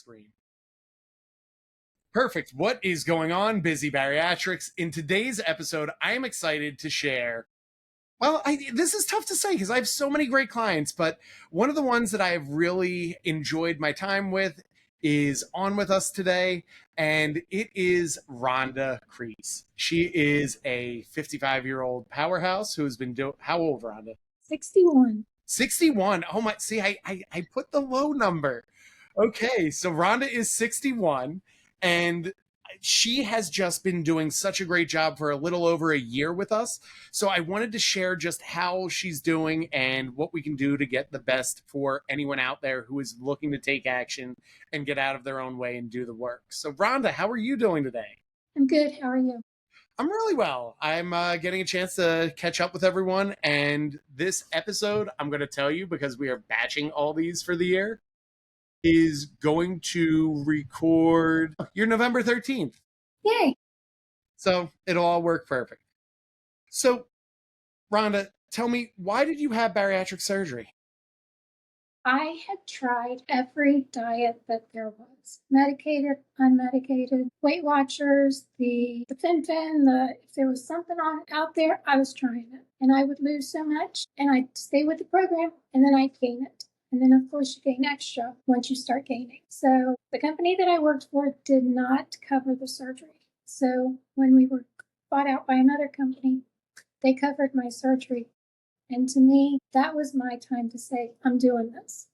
screen. Perfect. What is going on, Busy Bariatrics? In today's episode, I am excited to share. Well, this is tough to say because I have so many great clients, but one of the ones that I have really enjoyed my time with is on with us today, and it is Rhonda Cresie. She is a 55-year-old powerhouse who has been doing. How old, Rhonda? 61. 61. Oh my! See, I put the low number. Okay, so Rhonda is 61, and she has just been doing such a great job for a little over a year with us. So I wanted to share just how she's doing and what we can do to get the best for anyone out there who is looking to take action and get out of their own way and do the work. So Rhonda, how are you doing today? I'm good. How are you? I'm really well. I'm getting a chance to catch up with everyone. And this episode, I'm going to tell you, because we are batching all these for the year, is going to record your November 13th. Yay. So it'll all work perfect. So, Rhonda, tell me, why did you have bariatric surgery? I had tried every diet that there was. Medicated, unmedicated, Weight Watchers, the Fin, if there was something on out there, I was trying it. And I would lose so much, and I'd stay with the program, and then I'd gain it. And then, of course, you gain extra once you start gaining. So the company that I worked for did not cover the surgery. So when we were bought out by another company, they covered my surgery. And to me, that was my time to say, I'm doing this.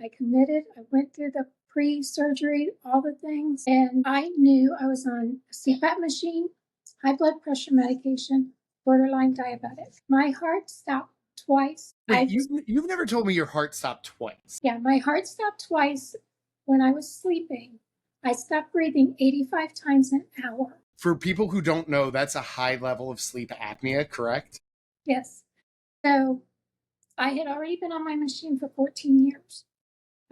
I committed. I went through the pre-surgery, all the things, and I knew I was on a CPAP machine, high blood pressure medication, borderline diabetic. My heart stopped twice. Wait, you've never told me your heart stopped twice. Yeah, my heart stopped twice when I was sleeping. I stopped breathing 85 times an hour. For people who don't know, that's a high level of sleep apnea, correct? Yes. So I had already been on my machine for 14 years.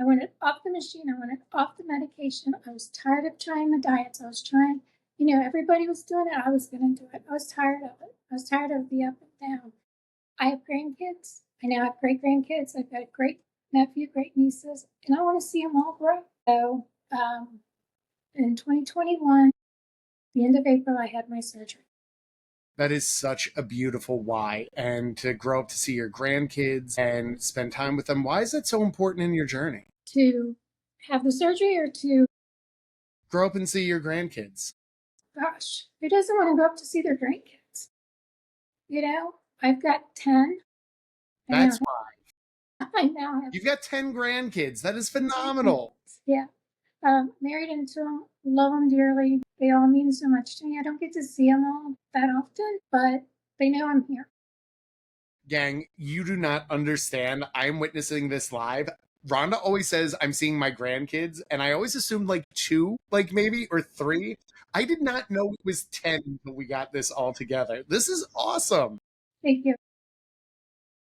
I wanted off the machine. I wanted off the medication. I was tired of trying the diets. I was trying, everybody was doing it. I was going to do it. I was tired of it. I was tired of the up and down. I have grandkids. I now have great grandkids. I've got a great nephew, great nieces, and I want to see them all grow. So in 2021, the end of April, I had my surgery. That is such a beautiful why. And to grow up to see your grandkids and spend time with them, why is that so important in your journey? To have the surgery or to grow up and see your grandkids? Gosh, who doesn't want to go up to see their grandkids? I've got 10. That's why. I now have. You've got 10 grandkids. That is phenomenal. Yeah. Married into them, love them dearly. They all mean so much to me. I don't get to see them all that often, but they know I'm here. Gang, you do not understand. I'm witnessing this live. Rhonda always says I'm seeing my grandkids, and I always assumed like 2, like maybe, or 3. I did not know it was 10 until we got this all together. This is awesome. Thank you.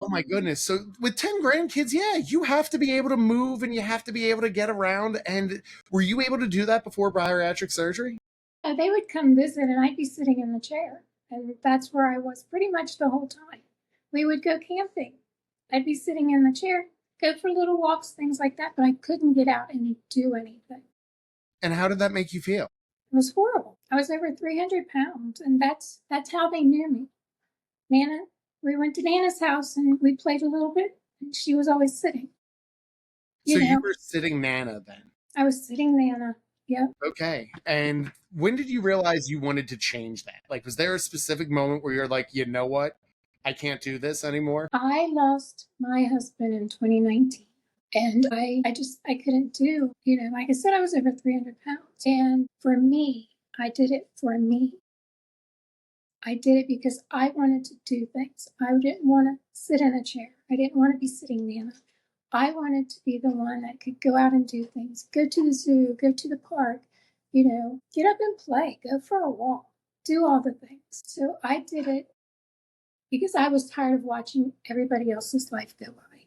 Oh my goodness. So with 10 grandkids, yeah, you have to be able to move and you have to be able to get around. And were you able to do that before bariatric surgery? They would come visit and I'd be sitting in the chair. And that's where I was pretty much the whole time. We would go camping. I'd be sitting in the chair, go for little walks, things like that, but I couldn't get out and do anything. And how did that make you feel? It was horrible. I was over 300 pounds, and that's how they knew me. Nana, we went to Nana's house and we played a little bit, and she was always sitting. You were sitting Nana then? I was sitting Nana, yep. Okay. And when did you realize you wanted to change that? Like, was there a specific moment where you're like, you know what? I can't do this anymore? I lost my husband in 2019. And I couldn't do, like I said, I was over 300 pounds. And for me, I did it for me. I did it because I wanted to do things. I didn't want to sit in a chair. I didn't want to be sitting Nana. I wanted to be the one that could go out and do things, go to the zoo, go to the park, get up and play, go for a walk, do all the things. So I did it because I was tired of watching everybody else's life go by.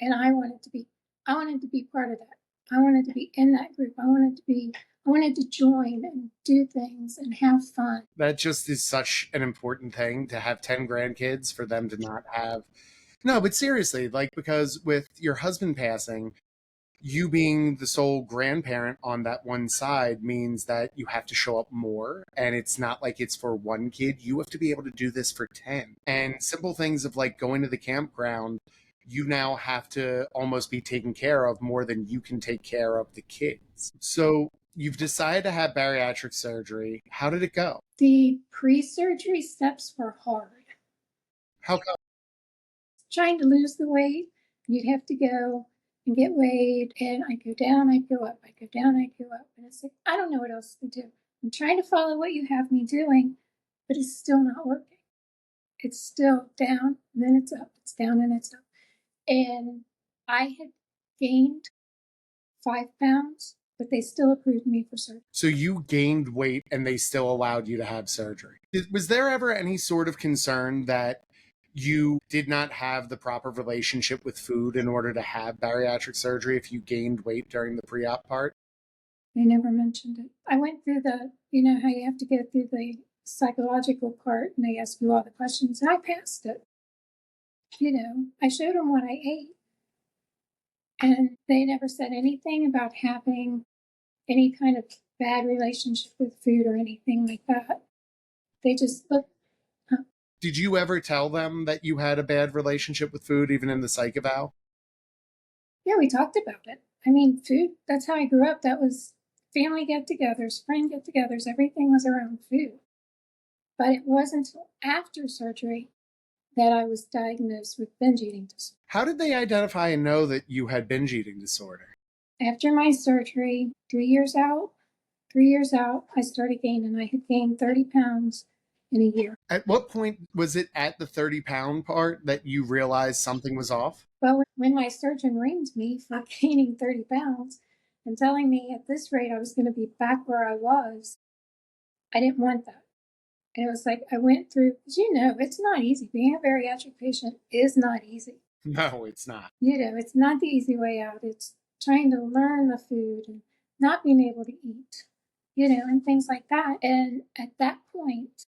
And I wanted to be part of that. I wanted to be in that group. I wanted to join and do things and have fun. That just is such an important thing to have 10 grandkids, for them to not have. No, but seriously, like, because with your husband passing, You being the sole grandparent on that one side means that you have to show up more, and it's not like it's for one kid. You have to be able to do this for 10. And simple things of like going to the campground, you now have to almost be taken care of more than you can take care of the kids. So you've decided to have bariatric surgery. How did it go? The pre-surgery steps were hard. How come? Trying to lose the weight, you'd have to go and get weighed, and I'd go down, I'd go up, I'd go down, I'd go up. And it's like, I don't know what else to do. I'm trying to follow what you have me doing, but it's still not working. It's still down, and then it's up, it's down, and it's up. And I had gained 5 pounds, but they still approved me for surgery. So you gained weight and they still allowed you to have surgery. Was there ever any sort of concern that you did not have the proper relationship with food in order to have bariatric surgery if you gained weight during the pre-op part? They never mentioned it. I went through you know how you have to go through the psychological part and they ask you all the questions, and I passed it. You know, I showed them what I ate, and they never said anything about having any kind of bad relationship with food or anything like that. They just looked. Did you ever tell them that you had a bad relationship with food, even in the psych eval? Yeah, we talked about it. I mean, food, that's how I grew up. That was family get togethers, friend get togethers, everything was around food. But it wasn't until after surgery that I was diagnosed with binge eating disorder. How did they identify and know that you had binge eating disorder? After my surgery, 3 years out, I started gaining. I had gained 30 pounds in a year. At what point was it at the 30-pound part that you realized something was off? Well, when my surgeon ringed me for gaining 30 pounds and telling me at this rate I was going to be back where I was, I didn't want that. And it was like I went through, because you know, it's not easy. Being a bariatric patient is not easy. No, it's not. You know, it's not the easy way out. It's trying to learn the food and not being able to eat, you know, and things like that. And at that point,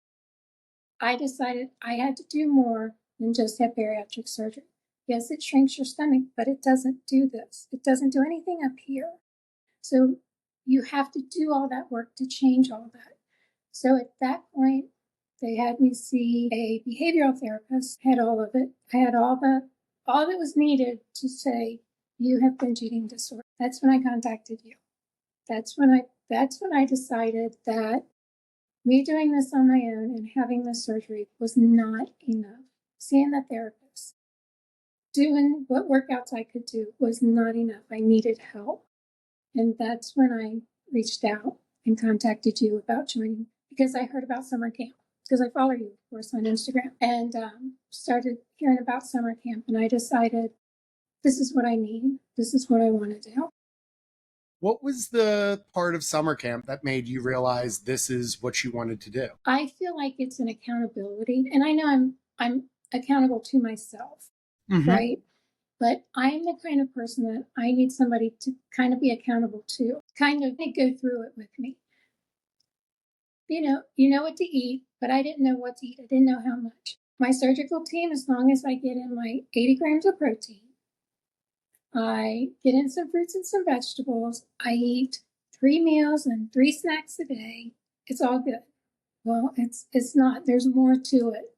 I decided I had to do more than just have bariatric surgery. Yes, it shrinks your stomach, but it doesn't do this. It doesn't do anything up here. So you have to do all that work to change all that. So at that point, they had me see a behavioral therapist, had all of it. I had all that was needed to say, you have binge eating disorder. That's when I contacted you. That's when I decided that me doing this on my own and having the surgery was not enough. Seeing the therapist, doing what workouts I could do was not enough. I needed help. And that's when I reached out and contacted you about joining, because I heard about summer camp, because I follow you, of course, on Instagram, and started hearing about summer camp. And I decided, this is what I need. This is what I want to do. What was the part of summer camp that made you realize this is what you wanted to do? I feel like it's an accountability, and I know I'm accountable to myself, right? But I'm the kind of person that I need somebody to kind of be accountable to, kind of go through it with me. You know what to eat, but I didn't know what to eat. I didn't know how much. My surgical team, as long as I get in my 80 grams of protein, I get in some fruits and some vegetables, I eat 3 meals and 3 snacks a day, it's all good. Well, it's not. There's more to it.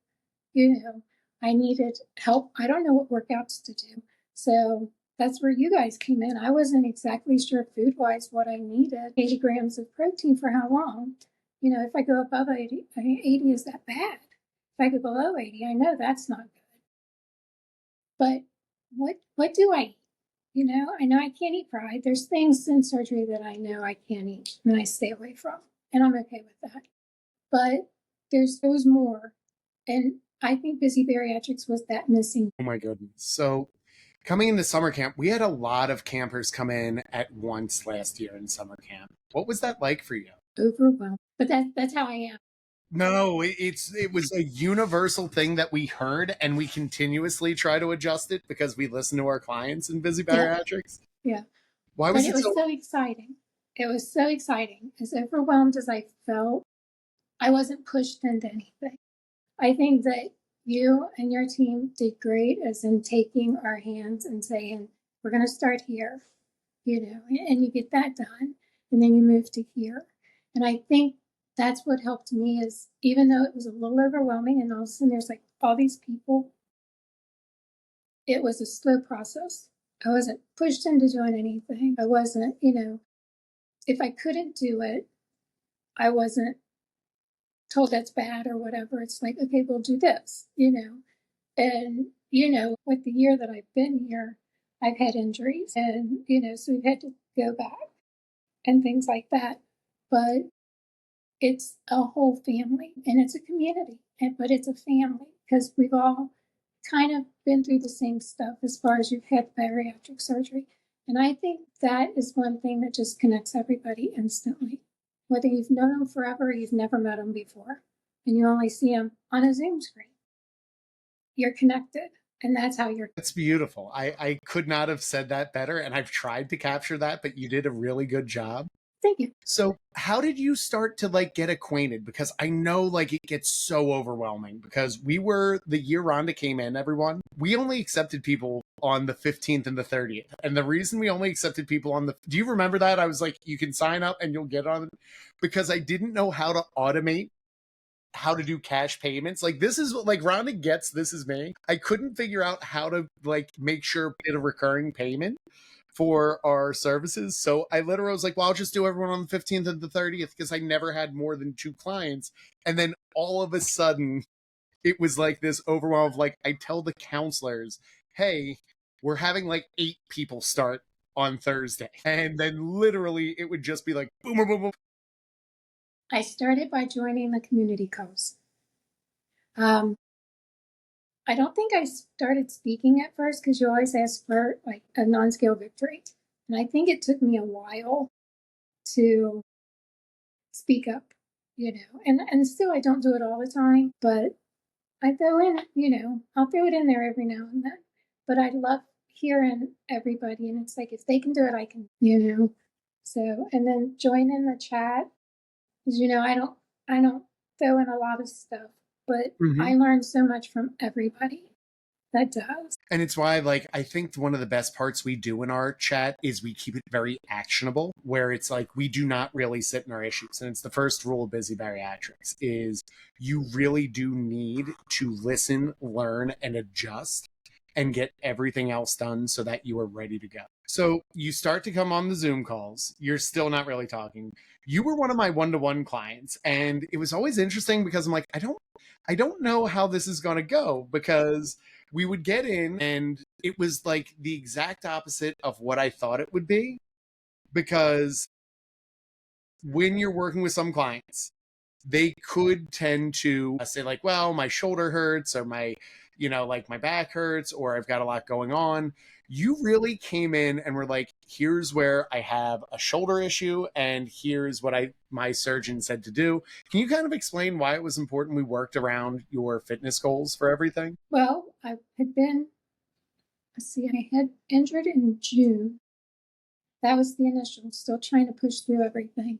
You know, I needed help. I don't know what workouts to do. So that's where you guys came in. I wasn't exactly sure food wise what I needed. 80 grams of protein for how long? You know, if I go above 80, 80 is that bad? If I go below 80, I know that's not good. But what do I eat? You know I can't eat fried. There's things in surgery that I know I can't eat and I stay away from. And I'm okay with that. But there was more. And I think Busy Bariatrics was that missing. Oh my goodness. So coming into summer camp, we had a lot of campers come in at once last year in summer camp. What was that like for you? Overwhelmed. But that's how I am. No, it was a universal thing that we heard, and we continuously try to adjust it because we listen to our clients in Busy Bariatrics. Yeah. Why But was it was so exciting. It was so exciting. As overwhelmed as I felt, I wasn't pushed into anything. I think that you and your team did great as in taking our hands and saying, we're going to start here. and you get that done, and then you move to here. And I think that's what helped me is even though it was a little overwhelming and all of a sudden there's like all these people, it was a slow process. I wasn't pushed into doing anything. I wasn't, if I couldn't do it, I wasn't told that's bad or whatever. It's like, okay, we'll do this. And, with the year that I've been here, I've had injuries and, so we've had to go back and things like that. But it's a whole family and it's a community, but it's a family because we've all kind of been through the same stuff as far as you've had bariatric surgery. And I think that is one thing that just connects everybody instantly. Whether you've known them forever or you've never met them before, and you only see them on a Zoom screen, you're connected. And that's how you're. That's beautiful. I could not have said that better. And I've tried to capture that, but you did a really good job. Thank you. So how did you start to like get acquainted? Because I know like it gets so overwhelming because we were the year Rhonda came in, everyone, we only accepted people on the 15th and the 30th. And the reason we only accepted people on do you remember that? I was like, you can sign up and you'll get on because I didn't know how to automate how to do cash payments. Like this is what like Rhonda gets, this is me. I couldn't figure out how to like make sure we get a recurring payment for our services. So I literally was like, well, I'll just do everyone on the 15th and the 30th because I never had more than 2 clients. And then all of a sudden it was like this overwhelm of like, I tell the counselors, hey, we're having like 8 people start on Thursday. And then literally it would just be like, boom, boom, boom, boom. I started by joining the community coast. I don't think I started speaking at first because you always ask for like a non-scale victory. And I think it took me a while to speak up, and still I don't do it all the time, but I throw in, I'll throw it in there every now and then. But I love hearing everybody. And it's like, if they can do it, I can. So, and then join in the chat. Because, I don't throw in a lot of stuff, but I learn so much from everybody that does. And it's why, like, I think one of the best parts we do in our chat is we keep it very actionable, where it's like we do not really sit in our issues. And it's the first rule of Busy Bariatrics is you really do need to listen, learn, and adjust and get everything else done so that you are ready to go. So you start to come on the Zoom calls. You're still not really talking. You were one of my one-to-one clients, and it was always interesting because I'm like, I don't know how this is going to go because we would get in and it was like the exact opposite of what I thought it would be. Because when you're working with some clients, they could tend to say like, well, my shoulder hurts or my back hurts or I've got a lot going on. You really came in and were like, here's where I have a shoulder issue and here's what my surgeon said to do. Can you kind of explain why it was important we worked around your fitness goals for everything? Well, I had injured in June. That was the initial, still trying to push through everything.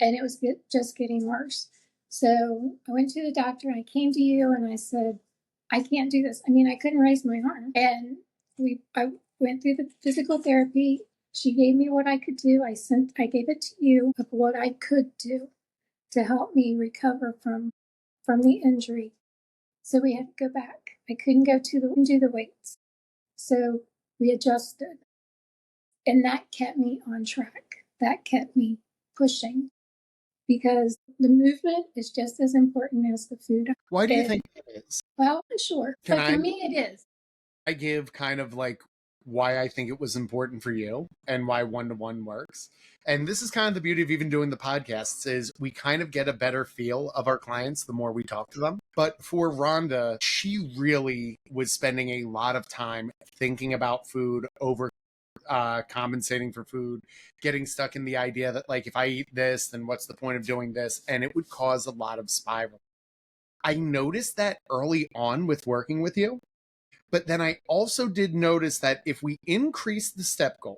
And it was just getting worse. So I went to the doctor and I came to you and I said, I can't do this. I mean, I couldn't raise my arm. And I went through the physical therapy. She gave me what I could do. I gave it to you of what I could do to help me recover from the injury. So we had to go back. I couldn't go do the weights. So we adjusted. And that kept me on track. That kept me pushing because the movement is just as important as the food. Why do you think it is? Well, sure. But for me, it is. I give kind of like why I think it was important for you and why one-to-one works. And this is kind of the beauty of even doing the podcasts is we kind of get a better feel of our clients the more we talk to them. But for Rhonda, she really was spending a lot of time thinking about food, over compensating for food, getting stuck in the idea that like, if I eat this, then what's the point of doing this? And it would cause a lot of spiral. I noticed that early on with working with you. But then I also did notice that if we increased the step goal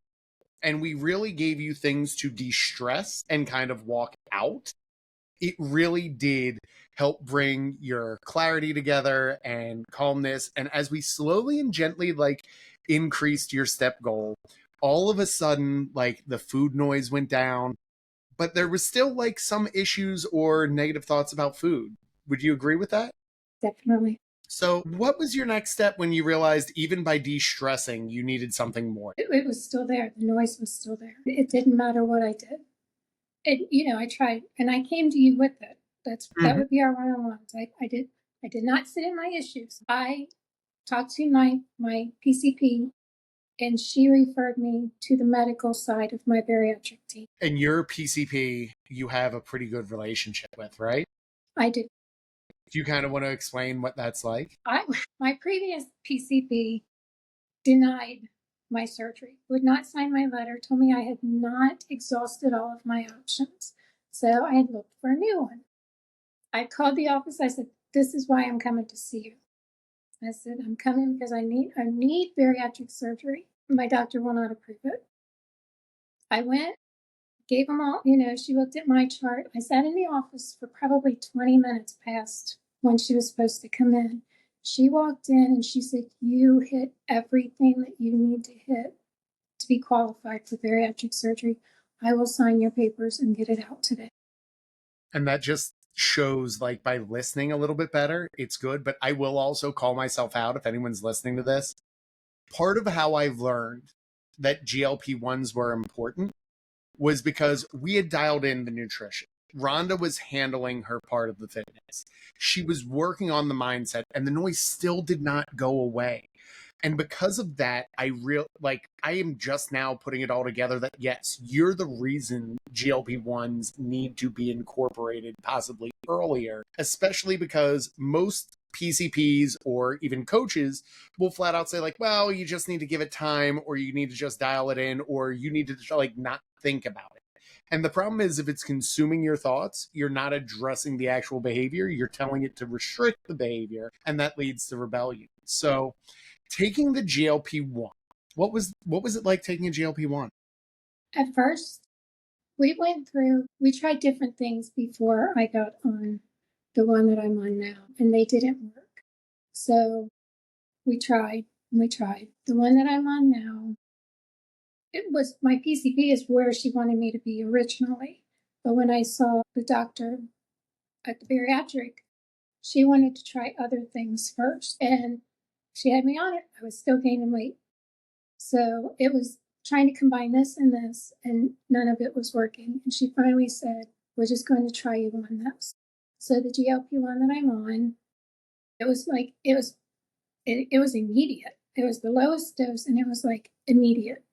and we really gave you things to de-stress and kind of walk out, it really did help bring your clarity together and calmness. And as we slowly and gently like increased your step goal, all of a sudden, like the food noise went down, but there was still like some issues or negative thoughts about food. Would you agree with that? Definitely. So, what was your next step when you realized even by de stressing, you needed something more? It was still there. The noise was still there. It didn't matter what I did. I tried, and I came to you with it. That would be our one-on-ones. I did not sit in my issues. I talked to my PCP, and she referred me to the medical side of my bariatric team. And your PCP, you have a pretty good relationship with, right? I do. Do you kind of want to explain what that's like? My previous PCP denied my surgery, would not sign my letter, told me I had not exhausted all of my options. So I had looked for a new one. I called the office. I said, "This is why I'm coming to see you." I said, "I'm coming because I need bariatric surgery. My doctor will not approve it." I went, gave them all, she looked at my chart. I sat in the office for probably 20 minutes past when she was supposed to come in. She walked in and she said, "You hit everything that you need to hit to be qualified for bariatric surgery. I will sign your papers and get it out today." And that just shows, like, by listening a little bit better, it's good. But I will also call myself out if anyone's listening to this. Part of how I've learned that GLP-1s were important was because we had dialed in the nutrition. Rhonda was handling her part of the fitness. She was working on the mindset, and the noise still did not go away. And because of that, I am just now putting it all together that yes, you're the reason GLP-1s need to be incorporated possibly earlier, especially because most PCPs or even coaches will flat out say, like, well, you just need to give it time, or you need to just dial it in, or you need to like not think about it. And the problem is, if it's consuming your thoughts, you're not addressing the actual behavior, you're telling it to restrict the behavior, and that leads to rebellion. So taking the GLP-1, what was it like taking a GLP-1? At first, we tried different things before I got on the one that I'm on now, and they didn't work. So we tried and we tried. The one that I'm on now, it was my PCP is where she wanted me to be originally. But when I saw the doctor at the bariatric, she wanted to try other things first. And she had me on it. I was still gaining weight. So it was trying to combine this and this, and none of it was working. And she finally said, "We're just going to try you on this." So the GLP-1 that I'm on, it was immediate. It was the lowest dose, and it was like immediate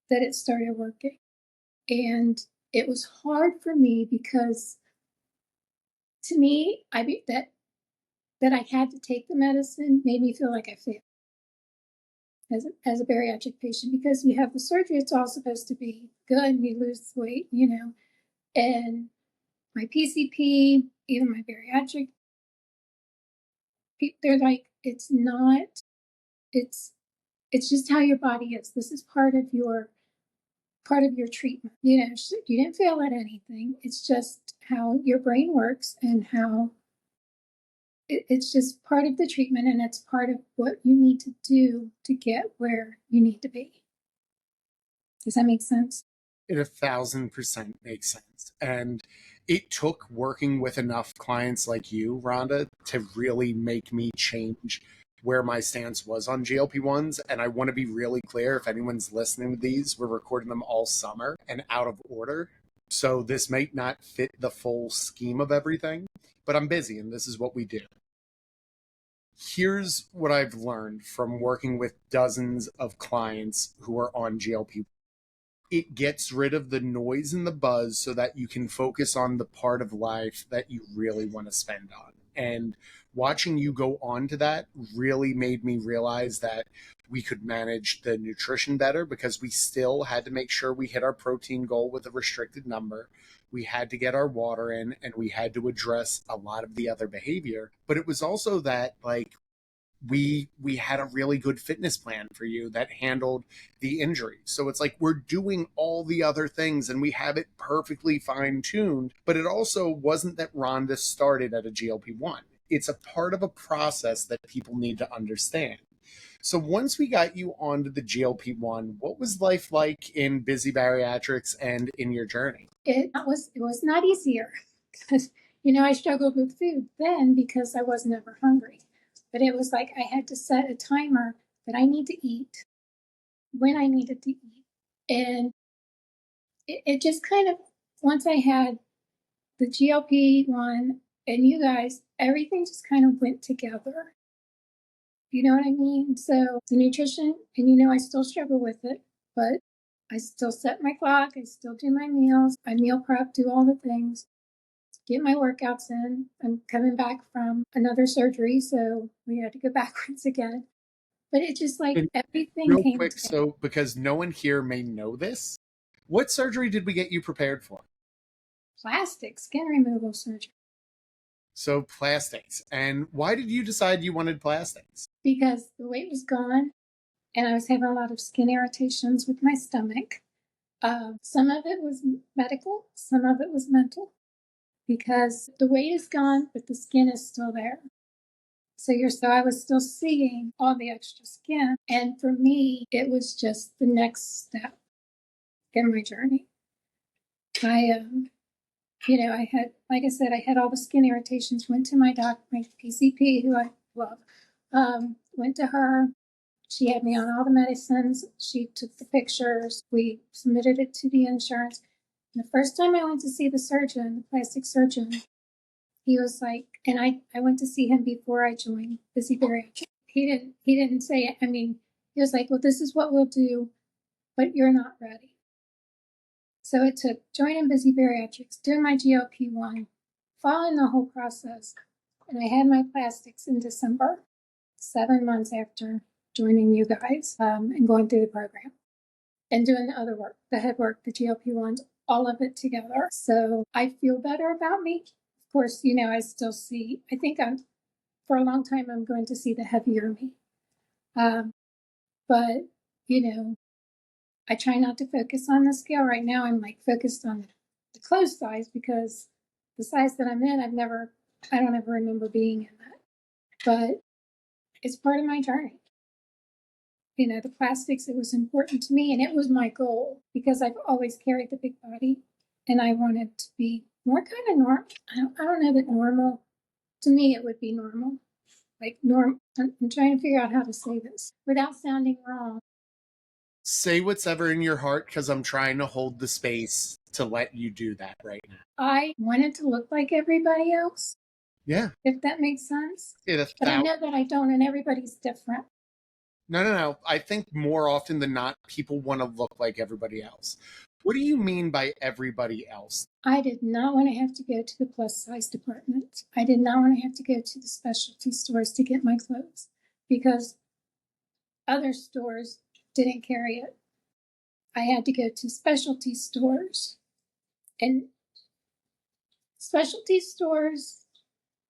that it started working. And it was hard for me because to me, that I had to take the medicine made me feel like I failed as a bariatric patient, because you have the surgery, it's all supposed to be good and you lose weight, and my PCP, even my bariatric, they're like, it's not, it's just how your body is. This is part of your treatment. You didn't fail at anything. It's just how your brain works and how it's just part of the treatment, and it's part of what you need to do to get where you need to be. Does that make sense? It 1,000% makes sense. And it took working with enough clients like you, Rhonda, to really make me change where my stance was on GLP-1s. And I want to be really clear, if anyone's listening to these, we're recording them all summer and out of order. So this might not fit the full scheme of everything, but I'm busy and this is what we do. Here's what I've learned from working with dozens of clients who are on GLP. It gets rid of the noise and the buzz so that you can focus on the part of life that you really want to spend on. And watching you go on to that really made me realize that we could manage the nutrition better, because we still had to make sure we hit our protein goal with a restricted number. We had to get our water in, and we had to address a lot of the other behavior. But it was also that, like, we had a really good fitness plan for you that handled the injury. So it's like we're doing all the other things and we have it perfectly fine-tuned. But it also wasn't that Rhonda started at a GLP-1. It's a part of a process that people need to understand. So once we got you onto the GLP-1, what was life like in Busy Bariatrics and in your journey? It was not easier because I struggled with food then because I was never hungry. But it was like I had to set a timer that I need to eat when I needed to eat. And it just kind of, once I had the GLP-1 and you guys, everything just kind of went together. You know what I mean? So the nutrition, and I still struggle with it, but I still set my clock. I still do my meals. I meal prep, do all the things, get my workouts in. I'm coming back from another surgery, so we had to go backwards again. But it just like And everything real came quick, together. so because no one here may know this, what surgery did we get you prepared for? Plastic skin removal surgery. So plastics. And why did you decide you wanted plastics? Because the weight was gone and I was having a lot of skin irritations with my stomach. Some of it was medical, some of it was mental because the weight is gone, but the skin is still there. So I was still seeing all the extra skin. And for me, it was just the next step in my journey. I had, like I said, I had all the skin irritations, went to my doc, my PCP, who I love, went to her. She had me on all the medicines. She took the pictures. We submitted it to the insurance. And the first time I went to see the surgeon, the plastic surgeon, he was like, and I went to see him before I joined Busy Bariatrics. He didn't say it. I mean, he was like, well, this is what we'll do, but you're not ready. So it took joining Busy Bariatrics, doing my GLP-1, following the whole process, and I had my plastics in December, 7 months after joining you guys, and going through the program and doing the other work, the head work, the GLP-1s, all of it together. So I feel better about me. Of course, I still see, I think for a long time, I'm going to see the heavier me. But, you know, I try not to focus on the scale right now. I'm like focused on the clothes size because the size that I'm in, I don't ever remember being in that. But it's part of my journey. The plastics, it was important to me and it was my goal because I've always carried the big body and I wanted to be more kind of normal. I don't know that normal, to me, it would be normal. Like I'm trying to figure out how to say this without sounding wrong. Say what's ever in your heart because I'm trying to hold the space to let you do that right now. I wanted to look like everybody else, Yeah. if that makes sense. Yeah, But I know that I don't, and everybody's different. no. I think more often than not, people want to look like everybody else. What do you mean by everybody else? I did not want to have to go to the plus size department. I did not want to have to go to the specialty stores to get my clothes because other stores didn't carry it. I had to go to specialty stores, and specialty stores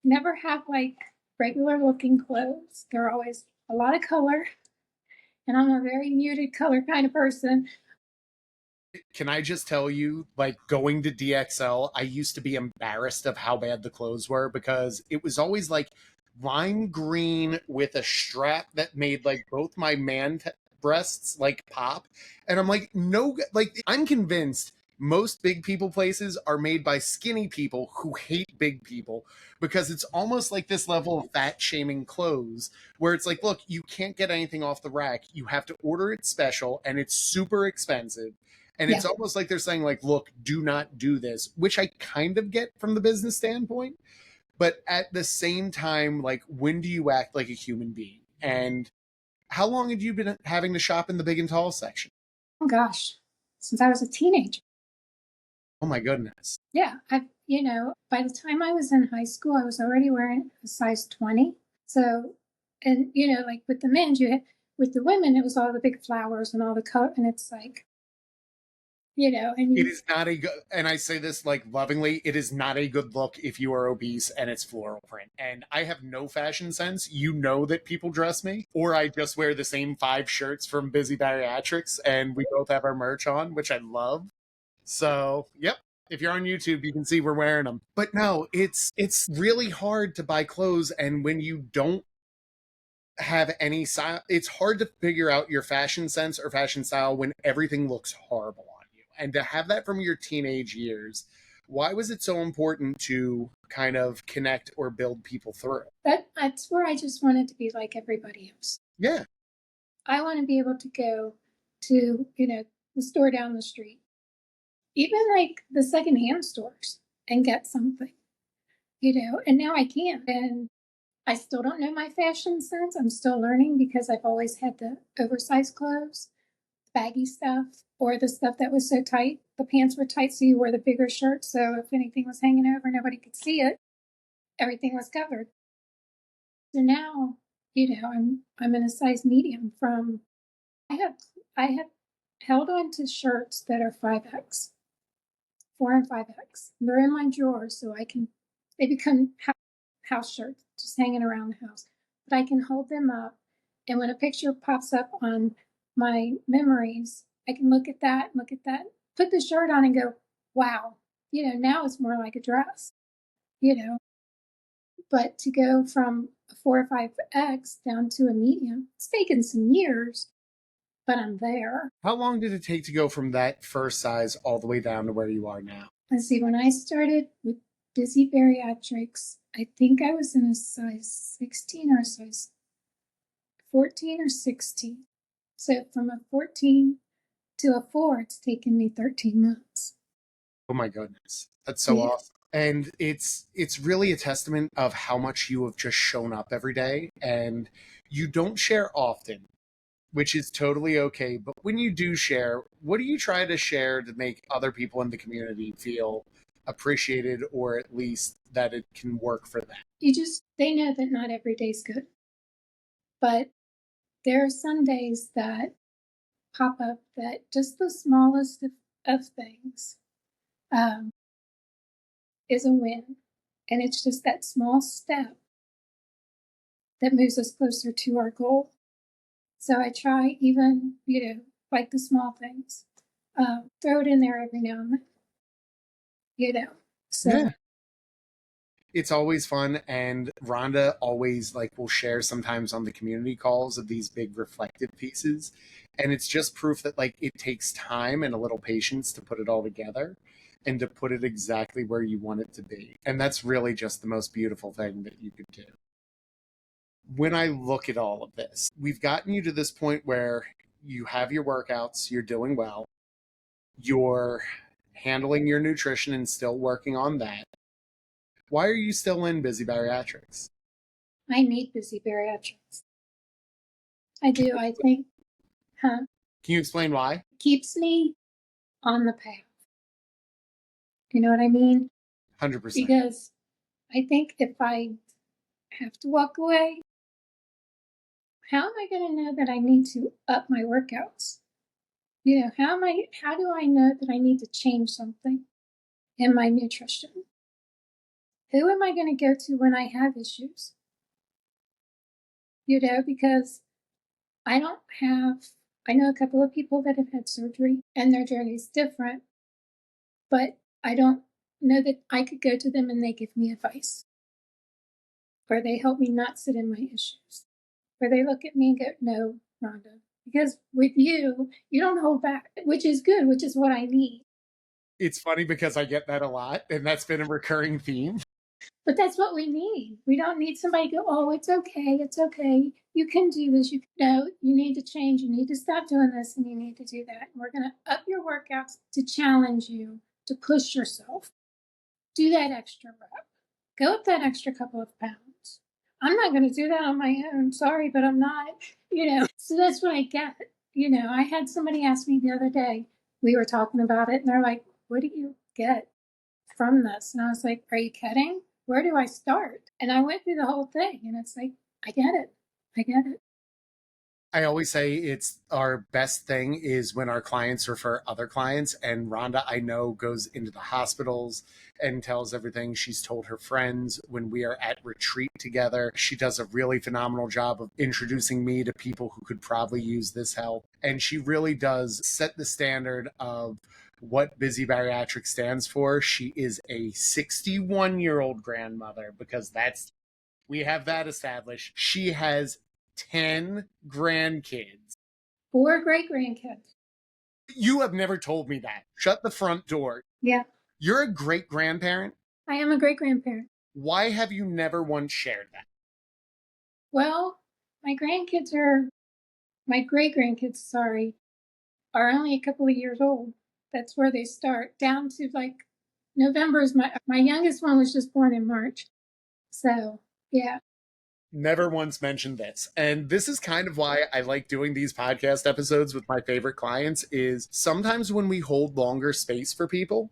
never have like regular looking clothes. They're always a lot of color, and I'm a very muted color kind of person. Can I just tell you, like going to DXL, I used to be embarrassed of how bad the clothes were because it was always like lime green with a strap that made like both my breasts like pop. And I'm like, no, like I'm convinced most big people places are made by skinny people who hate big people because it's almost like this level of fat shaming clothes where it's like, look, you can't get anything off the rack. You have to order it special and it's super expensive, and Yeah. it's almost like they're saying, like, look, do not do this, which I kind of get from the business standpoint. But at the same time, like, when do you act like a human being? And how long had you been having to shop in the big and tall section? Oh gosh, since I was a teenager. Oh my goodness. Yeah, by the time I was in high school, I was already wearing a size 20. So, and like with the men, with the women, it was all the big flowers and all the color, and it's like, and It you, is not a good, and I say this like lovingly, it is not a good look if you are obese and it's floral print. And I have no fashion sense. You know that people dress me, or I just wear the same 5 shirts from Busy Bariatrics and we both have our merch on, which I love. So, yep. If you're on YouTube, you can see we're wearing them. But no, it's really hard to buy clothes, and when you don't have any style. It's hard to figure out your fashion sense or fashion style when everything looks horrible on you. And to have that from your teenage years, why was it so important to kind of connect or build people through? That's where I just wanted to be like everybody else. Yeah. I want to be able to go to, the store down the street, even like the secondhand stores, and get something, and now I can. And I still don't know my fashion sense. I'm still learning because I've always had the oversized clothes, baggy stuff, or the stuff that was so tight. The pants were tight, so you wore the bigger shirt. So if anything was hanging over, nobody could see it. Everything was covered. So now, I'm in a size medium. From I have held on to shirts that are 5X, 4 and 5X. They're in my drawer, so they become house shirts, just hanging around the house. But I can hold them up, and when a picture pops up on my memories, I can look at that, put the shirt on, and go, wow, now it's more like a dress, you know. But to go from a 4 or 5X down to a medium, it's taken some years, but I'm there. How long did it take to go from that first size all the way down to where you are now? Let's see, when I started with Busy Bariatrics, I think I was in a size 16 or a size 14 or 16. So from a 14 to a 4, it's taken me 13 months. Oh my goodness. That's so awesome. And it's really a testament of how much you have just shown up every day, and you don't share often, which is totally okay. But when you do share, what do you try to share to make other people in the community feel appreciated, or at least that it can work for them? They know that not every day's good, but there are some days that pop up that just the smallest of things is a win. And it's just that small step that moves us closer to our goal. So I try, even, like the small things, throw it in there every now and then, So Yeah. It's always fun, and Rhonda always will share sometimes on the community calls of these big reflective pieces, and it's just proof that it takes time and a little patience to put it all together and to put it exactly where you want it to be. And that's really just the most beautiful thing that you could do. When I look at all of this, we've gotten you to this point where you have your workouts, you're doing well, you're handling your nutrition and still working on that. Why are you still in Busy Bariatrics? I need Busy Bariatrics. I do. I think, Can you explain why? Keeps me on the path. You know what I mean? 100%. Because I think if I have to walk away, how am I going to know that I need to up my workouts? How do I know that I need to change something in my nutrition? Who am I going to go to when I have issues? Because I know a couple of people that have had surgery and their journey is different, but I don't know that I could go to them and they give me advice, or they help me not sit in my issues, or they look at me and go, no, Rhonda, because with you don't hold back, which is good, which is what I need. It's funny because I get that a lot, and that's been a recurring theme. But that's what we need. We don't need somebody to go, oh, it's okay. You can do this. You need to change. You need to stop doing this, and you need to do that. And we're going to up your workouts to challenge you, to push yourself. Do that extra rep. Go up that extra couple of pounds. I'm not going to do that on my own. Sorry, but I'm not, So that's what I get. I had somebody ask me the other day, we were talking about it, and they're like, what do you get from this? And I was like, are you kidding? Where do I start? And I went through the whole thing, and it's like, I get it. I always say it's our best thing is when our clients refer other clients. And Rhonda, I know, goes into the hospitals and tells everything she's told her friends when we are at retreat together. She does a really phenomenal job of introducing me to people who could probably use this help. And she really does set the standard of what Busy Bariatrics stands for. She is a 61-year-old grandmother, because we have that established. She has 10 grandkids. 4 great-grandkids. You have never told me that. Shut the front door. Yeah, You're a great-grandparent? I am a great-grandparent. Why have you never once shared that? Well, my great-grandkids, sorry, are only a couple of years old. That's where they start, down to like November is my youngest one was just born in March. So, yeah. Never once mentioned this. And this is kind of why I like doing these podcast episodes with my favorite clients is sometimes when we hold longer space for people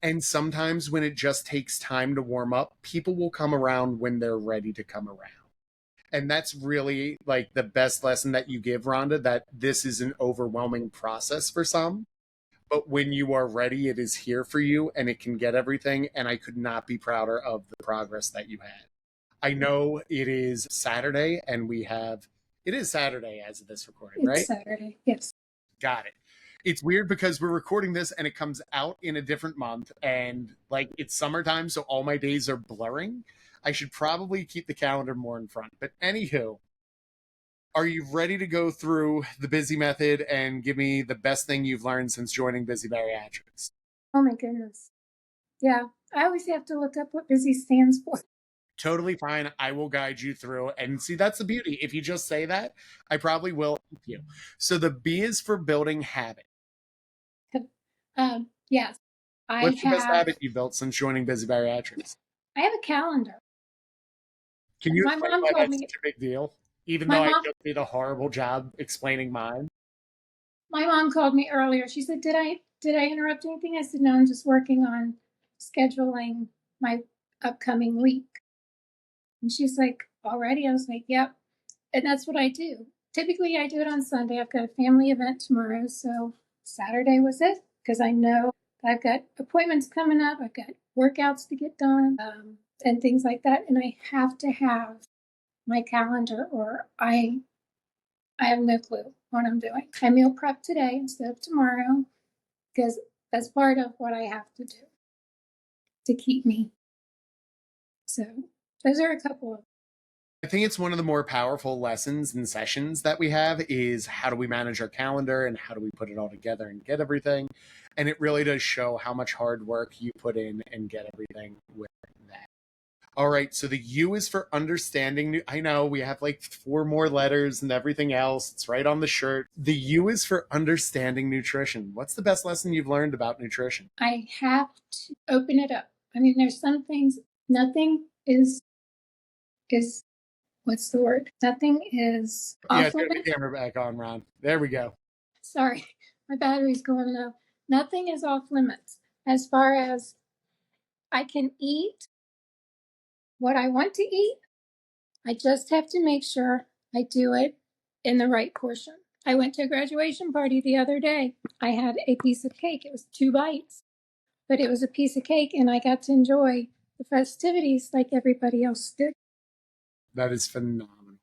and sometimes when it just takes time to warm up, people will come around when they're ready to come around. And that's really like the best lesson that you give, Rhonda, that this is an overwhelming process for some. But when you are ready, it is here for you and it can get everything. And I could not be prouder of the progress that you had. I know it is Saturday and it is Saturday as of this recording, right? It's Saturday, yes. Got it. It's weird because we're recording this and it comes out in a different month and like it's summertime, so all my days are blurring. I should probably keep the calendar more in front. But anywho, are you ready to go through the Busy method and give me the best thing you've learned since joining Busy Bariatrics? Oh my goodness. Yeah, I always have to look up what Busy stands for. Totally fine. I will guide you through. And see, that's the beauty. If you just say that, I probably will help you. So the B is for building habit. Yes, What's the best habit you built since joining Busy Bariatrics? I have a calendar. Can you My explain mom why told that's me. such a big deal? Even My though I mom, just did a horrible job explaining mine. my mom called me earlier. She said, "Did I interrupt anything?" I said, "No, I'm just working on scheduling my upcoming week." And she's like, "Already?" I was like, "Yep." And that's what I do. Typically, I do it on Sunday. I've got a family event tomorrow, so Saturday was it because I know I've got appointments coming up. I've got workouts to get done, and things like that, and I have to have my calendar, or I have no clue what I'm doing. I meal prep today instead of tomorrow because that's part of what I have to do to keep me. So those are a couple of. I think it's one of the more powerful lessons and sessions that we have is how do we manage our calendar and how do we put it all together and get everything. And it really does show how much hard work you put in and get everything with that. All right, so the U is for understanding. I know we have like 4 more letters and everything else. It's right on the shirt. The U is for understanding nutrition. What's the best lesson you've learned about nutrition? I have to open it up. I mean, there's some things. Nothing is what's the word? Nothing is Yeah, off turn the limits. camera back on, Ron. There we go. Sorry, my battery's going low. Nothing is off limits as far as I can eat what I want to eat. I just have to make sure I do it in the right portion. I went to a graduation party the other day. I had a piece of cake. It was 2 bites, but it was a piece of cake, and I got to enjoy the festivities like everybody else did. That is phenomenal.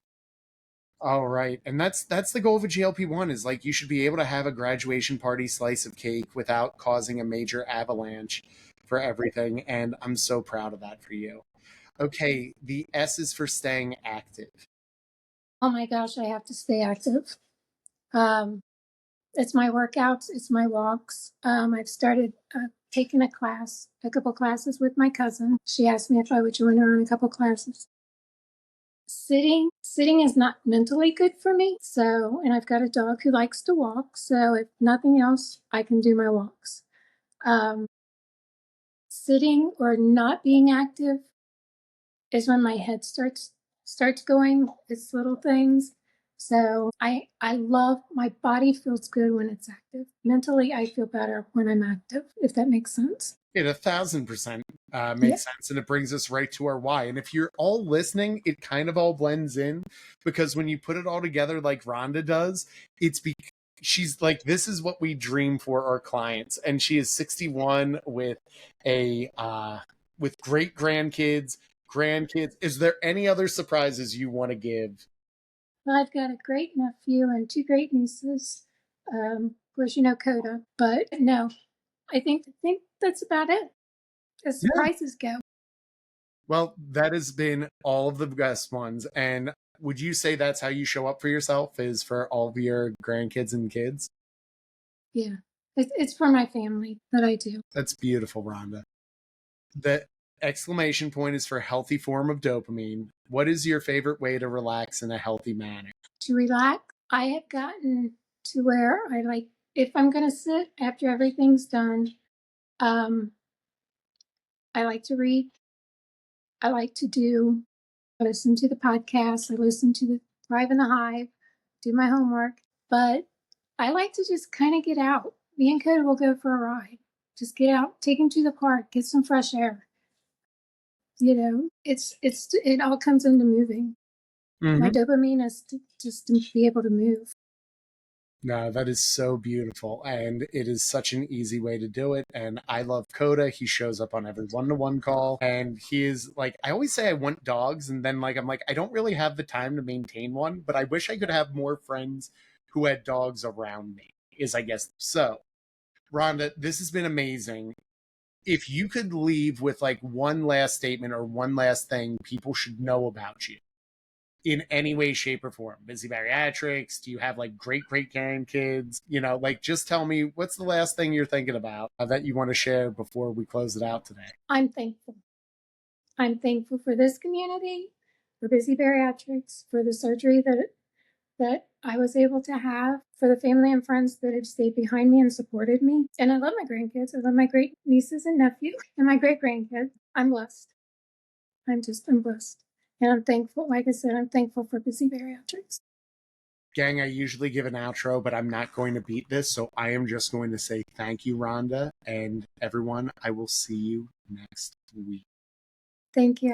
All right. And that's the goal of a GLP-1 is like you should be able to have a graduation party slice of cake without causing a major avalanche for everything. And I'm so proud of that for you. Okay, the S is for staying active. Oh my gosh, I have to stay active. Um, it's my workouts, it's my walks. I've started taking a couple classes with my cousin. She asked me if I would join her on a couple classes. Sitting is not mentally good for me. So, and I've got a dog who likes to walk. So, if nothing else, I can do my walks. Um, Sitting or not being active is when my head starts going. It's little things. So I love my body feels good when it's active. Mentally, I feel better when I'm active. If that makes sense. It 1,000% makes Yeah. sense, and it brings us right to our why. And if you're all listening, it kind of all blends in because when you put it all together, like Rhonda does, it's because she's like, this is what we dream for our clients, and she is 61 with with great grandkids. Is there any other surprises you want to give? Well, I've got a great nephew and 2 great nieces. Of course, you know Coda, but no, I think that's about it as Yeah. surprises go. Well, that has been all of the best ones. And Would you say that's how you show up for yourself, is for all of your grandkids and kids? Yeah. It's for my family that I do. That's beautiful, Rhonda. The exclamation point is for healthy form of dopamine. What is your favorite way to relax in a healthy manner? To relax, I have gotten to where I like, if I'm going to sit after everything's done, I like to read. I like to listen to the podcast. I listen to the Thrive in the Hive, do my homework. But I like to just kind of get out. Me and Coda will go for a ride. Just get out, take him to the park, get some fresh air. You know, it all comes into moving. My dopamine is just to be able to move. No, that is so beautiful. And it is such an easy way to do it. And I love Coda. He shows up on every one-to-one call. And he is like, I always say I want dogs. And then I'm like, I don't really have the time to maintain one, but I wish I could have more friends who had dogs around me, is I guess. So, Rhonda, this has been amazing. If you could leave with like one last statement or one last thing people should know about you, in any way, shape, or form. Busy Bariatrics? Do you have like great grandkids? Like just tell me, what's the last thing you're thinking about that you want to share before we close it out today? I'm thankful. I'm thankful for this community, for Busy Bariatrics, for the surgery that I was able to have, for the family and friends that have stayed behind me and supported me. And I love my grandkids. I love my great nieces and nephews and my great grandkids. I'm blessed. I'm blessed. And I'm thankful. Like I said, I'm thankful for Busy Bariatrics. Gang, I usually give an outro, but I'm not going to beat this. So I am just going to say thank you, Rhonda. And everyone, I will see you next week. Thank you.